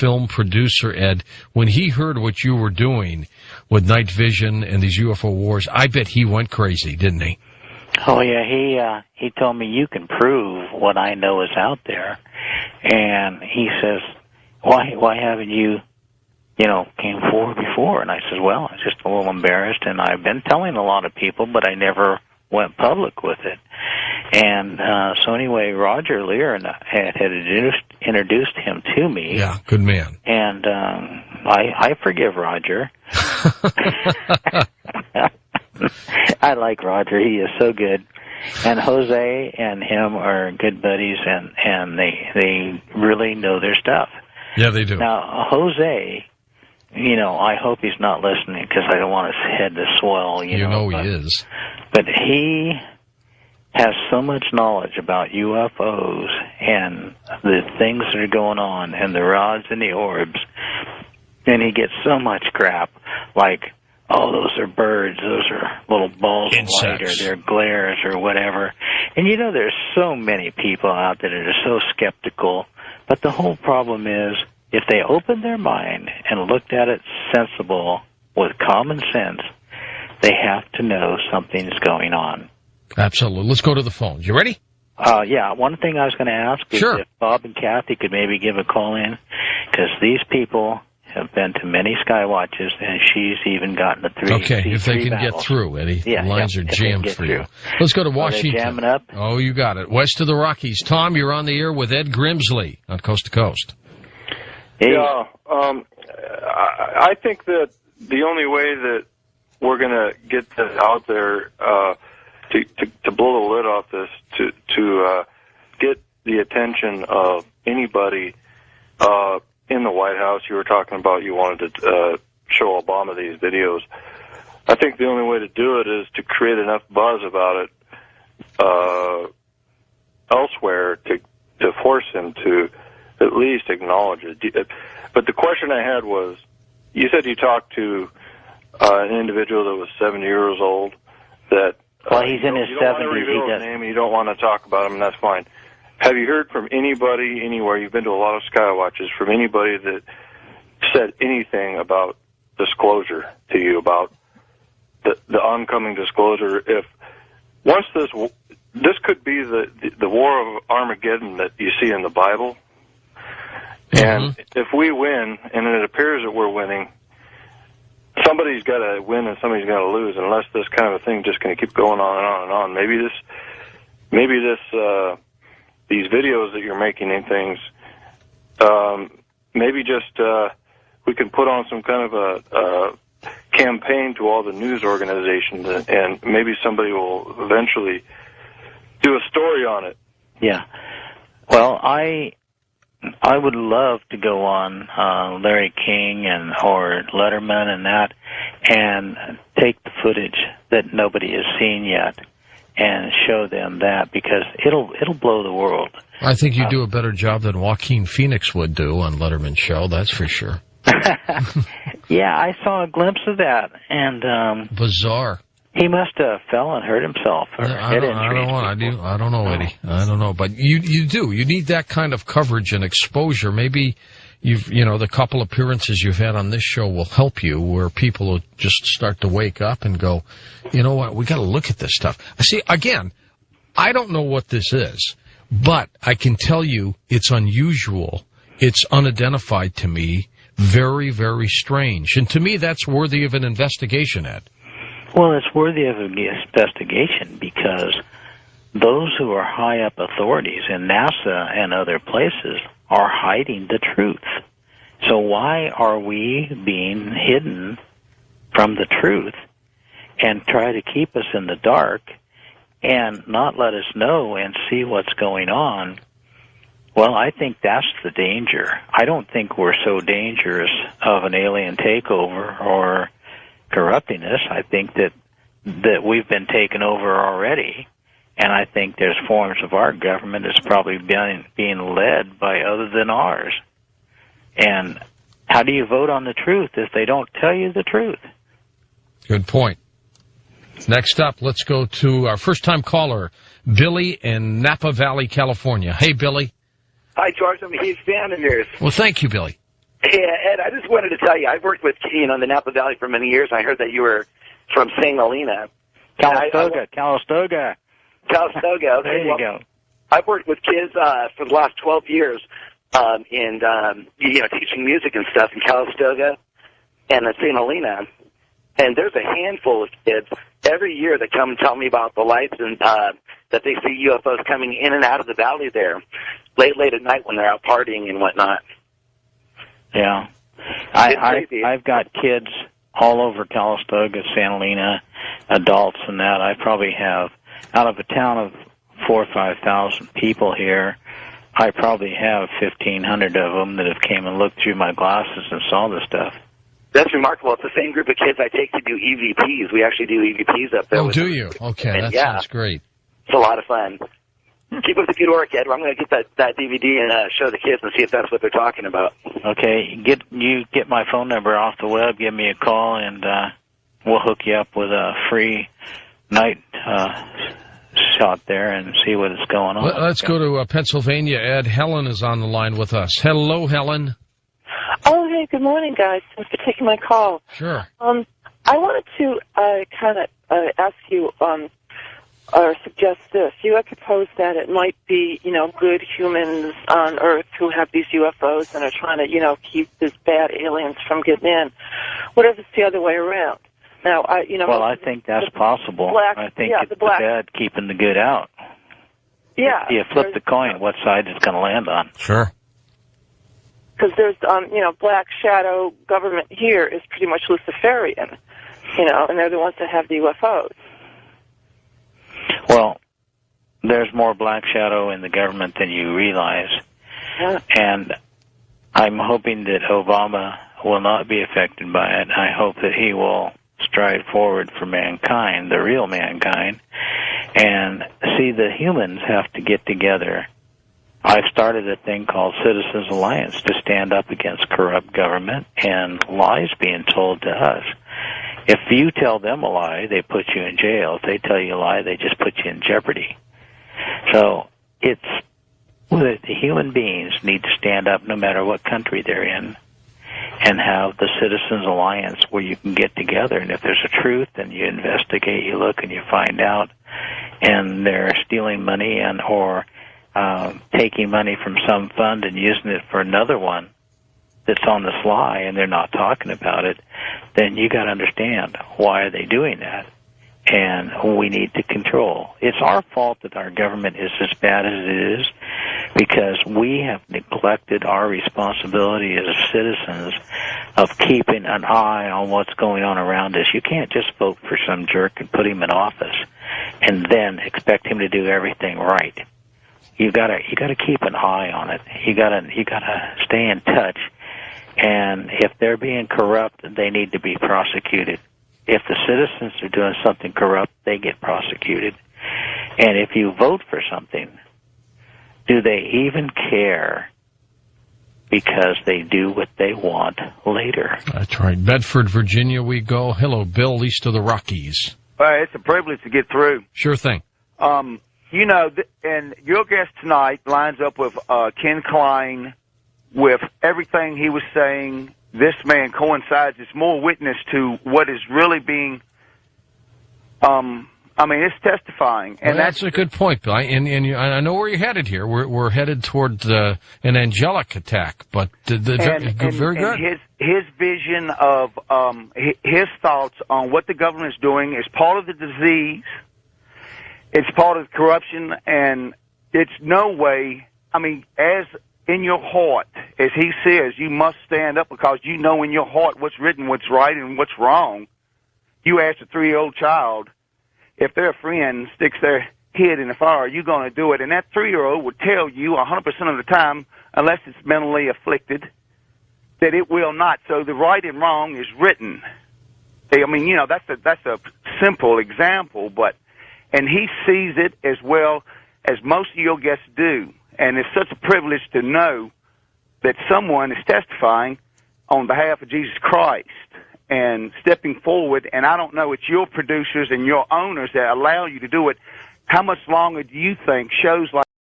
film producer, Ed, when he heard what you were doing with night vision and these UFO wars, I bet he went crazy, didn't he? Oh yeah, he told me you can prove what I know is out there, and he says, why haven't you came forward before? And I said, well, I'm just a little embarrassed, and I've been telling a lot of people, but I never went public with it. And so anyway, Roger Lear had introduced him to me. Yeah, good man. And I forgive Roger. I like Roger. He is so good. And Jose and him are good buddies, and they really know their stuff. Yeah, they do. Now, Jose, I hope he's not listening because I don't want his head to swell. He is. But he has so much knowledge about UFOs and the things that are going on and the rods and the orbs, and he gets so much crap, like, oh, those are birds, those are little balls of light, or they're glares, or whatever. And there's so many people out there that are so skeptical, but the whole problem is, if they opened their mind and looked at it sensible with common sense, they have to know something's going on. Absolutely. Let's go to the phones. You ready? Yeah. One thing I was going to ask is if Bob and Kathy could maybe give a call in, because these people have been to many sky watches, and she's even gotten to 3. Okay, if they can get through, Eddie. Yeah, the lines are jammed for you. Let's go to Washington. Are they jamming up? Oh, you got it. West of the Rockies. Tom, you're on the air with Ed Grimsley on Coast to Coast. Yeah, I think that the only way that we're going to get this out there to blow the lid off this, to get the attention of anybody in the White House. You were talking about you wanted to show Obama these videos. I think the only way to do it is to create enough buzz about it elsewhere to force him to at least acknowledge it. But the question I had was, you said you talked to an individual that was 70 years old. That well, he's in his 70s. You don't want to reveal his name, and you don't want to talk about him, and that's fine. Have you heard from anybody anywhere? You've been to a lot of sky watches. From anybody that said anything about disclosure to you, about the oncoming disclosure? If once this could be the war of Armageddon that you see in the Bible. And if we win, and it appears that we're winning, somebody's got to win and somebody's got to lose, unless this kind of a thing just going to keep going on and on and on. Maybe these videos that you're making and things, maybe just we can put on some kind of a campaign to all the news organizations, and maybe somebody will eventually do a story on it. Yeah. Well, I would love to go on Larry King or Letterman and take the footage that nobody has seen yet and show them that, because it'll blow the world. I think you do a better job than Joaquin Phoenix would do on Letterman's show, that's for sure. Yeah, I saw a glimpse of that, and bizarre. He must have fell and hurt himself. I don't know, Eddie. I don't know, but you do. You need that kind of coverage and exposure. Maybe the couple appearances you've had on this show will help you, where people will just start to wake up and go, you know what, we got to look at this stuff. See, again, I don't know what this is, but I can tell you it's unusual. It's unidentified to me. Very, very strange. And to me, that's worthy of an investigation, Ed. Well, it's worthy of an investigation because those who are high up authorities in NASA and other places are hiding the truth. So why are we being hidden from the truth and try to keep us in the dark and not let us know and see what's going on? Well, I think that's the danger. I don't think we're so dangerous of an alien takeover or corrupting us. I think that we've been taken over already, and I think there's forms of our government that's probably being led by other than ours. And how do you vote on the truth if they don't tell you the truth? Good point. Next up, let's go to our first-time caller, Billy in Napa Valley, California. Hey, Billy. Hi, George. I'm a huge fan of yours. Well, thank you, Billy. Ed, I just wanted to tell you, I've worked with, in the Napa Valley for many years. I heard that you were from St. Helena. Calistoga. Calistoga. There you go. I've worked with kids for the last 12 years teaching music and stuff in Calistoga and at St. Helena. And there's a handful of kids every year that come and tell me about the lights and that they see UFOs coming in and out of the valley there late at night when they're out partying and whatnot. Yeah. I've got kids all over Calistoga, Santa Helena, adults and that. I probably have, out of a town of 4,000 or 5,000 people here, I probably have 1,500 of them that have came and looked through my glasses and saw the stuff. That's remarkable. It's the same group of kids I take to do EVPs. We actually do EVPs up there. Oh, do you? Okay, that sounds great. It's a lot of fun. Keep up the good work, Ed. I'm going to get that DVD and show the kids and see if that's what they're talking about. Okay, get my phone number off the web, give me a call, and we'll hook you up with a free night shot there and see what is going on. Let's go to Pennsylvania, Ed. Helen is on the line with us. Hello, Helen. Oh, hey, good morning, guys. Thanks for taking my call. Sure. I wanted to kind of ask you or suggest this. You had proposed that it might be, good humans on Earth who have these UFOs and are trying to, keep these bad aliens from getting in. What if it's the other way around? Now, I think that's possible. I think it's the bad keeping the good out. Yeah. You flip the coin, what side it's going to land on. Sure. Because there's, Black Shadow government here is pretty much Luciferian, and they're the ones that have the UFOs. Well, there's more Black Shadow in the government than you realize. Yeah. And I'm hoping that Obama will not be affected by it. I hope that he will stride forward for mankind, the real mankind, and see the humans have to get together. I've started a thing called Citizens Alliance to stand up against corrupt government and lies being told to us. If you tell them a lie, they put you in jail. If they tell you a lie, they just put you in jeopardy. So the human beings need to stand up no matter what country they're in and have the Citizens Alliance where you can get together. And if there's a truth, then you investigate, you look, and you find out, and they're stealing money or taking money from some fund and using it for another one that's on the sly and they're not talking about it, then you got to understand why are they doing that. And we need to control. It's our fault that our government is as bad as it is because we have neglected our responsibility as citizens of keeping an eye on what's going on around us. You can't just vote for some jerk and put him in office and then expect him to do everything right. You gotta keep an eye on it. You gotta stay in touch. And if they're being corrupt, they need to be prosecuted. If the citizens are doing something corrupt, they get prosecuted. And if you vote for something, do they even care because they do what they want later? That's right. Bedford, Virginia, we go. Hello, Bill, east of the Rockies. It's a privilege to get through. Sure thing. And your guest tonight lines up with Ken Klein, with everything he was saying. This man coincides. It's more witness to what is really being, it's testifying. And that's a good point, Bill. And I know where you're headed here. We're headed toward an angelic attack, but very good. His vision of his thoughts on what the government is doing is part of the disease. It's part of corruption, and it's no way, as in your heart, as he says, you must stand up because you know in your heart what's written, what's right, and what's wrong. You ask a 3-year-old child, if their friend sticks their head in the fire, are you going to do it? And that 3-year-old would tell you 100% of the time, unless it's mentally afflicted, that it will not. So the right and wrong is written. That's a simple example, and he sees it as well as most of your guests do. And it's such a privilege to know that someone is testifying on behalf of Jesus Christ and stepping forward. And I don't know, it's your producers and your owners that allow you to do it. How much longer do you think shows like